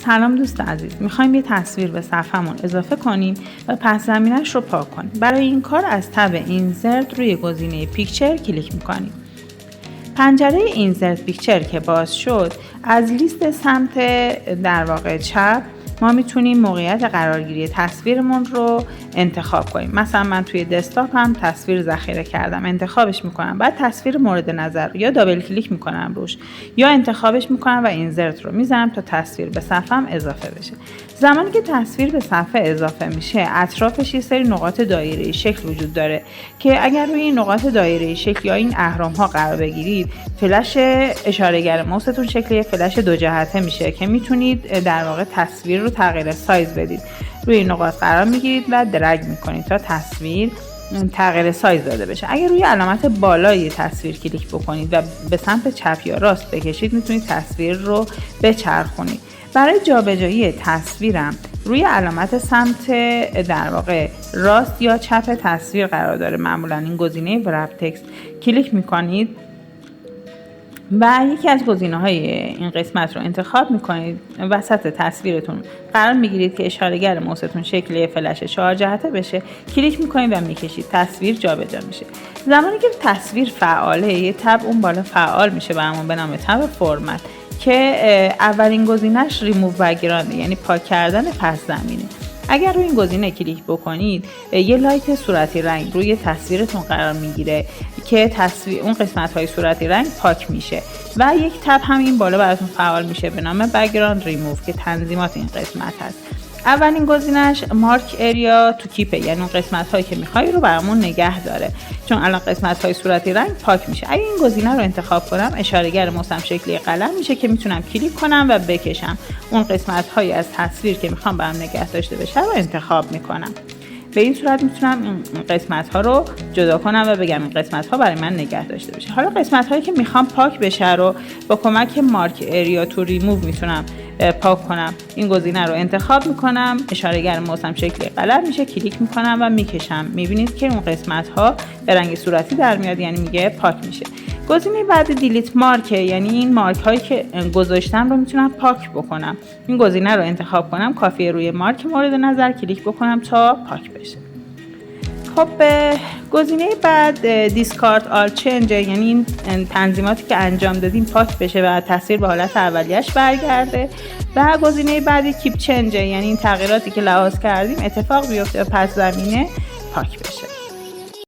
سلام دوست عزیز، میخوایم یه تصویر به صفحمون اضافه کنیم و پس زمینش رو پاک کنیم. برای این کار از تب اینسرت روی گزینه پیکچر کلیک میکنیم. پنجره اینسرت پیکچر که باز شد، از لیست سمت در واقع چپ ما میتونیم موقعیت قرارگیری تصویرمون رو انتخاب کنیم. مثلا من توی دسکتاپم تصویر ذخیره کردم، انتخابش میکنم، بعد تصویر مورد نظر یا دابل کلیک میکنم روش یا انتخابش میکنم و اینسرت رو میزنم تا تصویر به صفحم اضافه بشه. زمانی که تصویر به صفحه اضافه میشه، اطرافش یه سری نقاط دایره‌ای شکل وجود داره که اگر روی این نقاط دایره‌ای شکل یا این اهرم ها قرار بگیرید، فلش اشاره‌گر ماوستون شکل فلش دو جهته میشه که میتونید در واقع تصویر رو تغییر سایز بدید. روی این نقاط قرار میگیرید و درگ میکنید تا تصویر تغییر سایز داده بشه. اگر روی علامت بالای تصویر کلیک بکنید و به سمت چپ یا راست بکشید، میتونید تصویر رو بچرخونید. برای جابجایی تصویرم روی علامت سمت در واقع راست یا چپ تصویر قرار داره. معمولا این گزینه ورپ تکست کلیک میکنید و یکی از گزینه‌های این قسمت رو انتخاب میکنید. وسط تصویرتون قرار میگیرید که اشاره‌گر ماوستون شکل فلش 4 جهته بشه، کلیک میکنید و میکشید، تصویر جابجا میشه. زمانی که تصویر فعاله، یه تب اون بالا فعال میشه برامون به نام تب فرمت که اولین گزینه‌اش ریموو بک‌گراند، یعنی پاک کردن پس زمینه. اگر روی این گزینه کلیک بکنید، یه لایت صورتی رنگ روی تصویرتون قرار میگیره که اون قسمت‌های صورتی رنگ پاک میشه و یک تب هم این بالا براتون فعال میشه به نام بک‌گراند ریموو که تنظیمات این قسمت هست. اولین گزینه‌اش مارک اریا تو کیپه، یعنی اون قسمت‌هایی که می‌خوای رو برامون نگه داره، چون الان قسمت‌های صورتی رنگ پاک میشه. اگه این گزینه رو انتخاب کنم، اشاره‌گر موسم شکلی قلم میشه که میتونم کلیک کنم و بکشم. اون قسمت‌هایی از تصویر که می‌خوام برام نگه داشته بشه رو انتخاب می‌کنم. به این صورت میتونم این قسمت‌ها رو جدا کنم و بگم این قسمت‌ها برای من نگه داشته بشه. حالا قسمت‌هایی که میخوام پاک بشه رو با کمک مارک اریا تو ریموو میتونم پاک کنم. این گزینه رو انتخاب میکنم، اشاره‌گر ماوسم شکل قلم میشه، کلیک میکنم و میکشم. میبینید که اون قسمت‌ها به رنگ صورتی در میاد، یعنی میگه پاک میشه. گزینه بعد دیلیت مارک، یعنی این مارک هایی که گذاشتم رو میتونم پاک بکنم. این گزینه رو انتخاب کنم، کافیه روی مارک مورد نظر کلیک بکنم تا پاک بشه. خب گزینه بعد دیسکارد آل چنج، یعنی این تنظیماتی که انجام دادیم پاک بشه و تصویر به حالت اولیه‌اش برگرده. و گزینه بعدی کیپ چنج، یعنی این تغییراتی که لحاظ کردیم اتفاق بیفته و پس زمینه پاک بشه.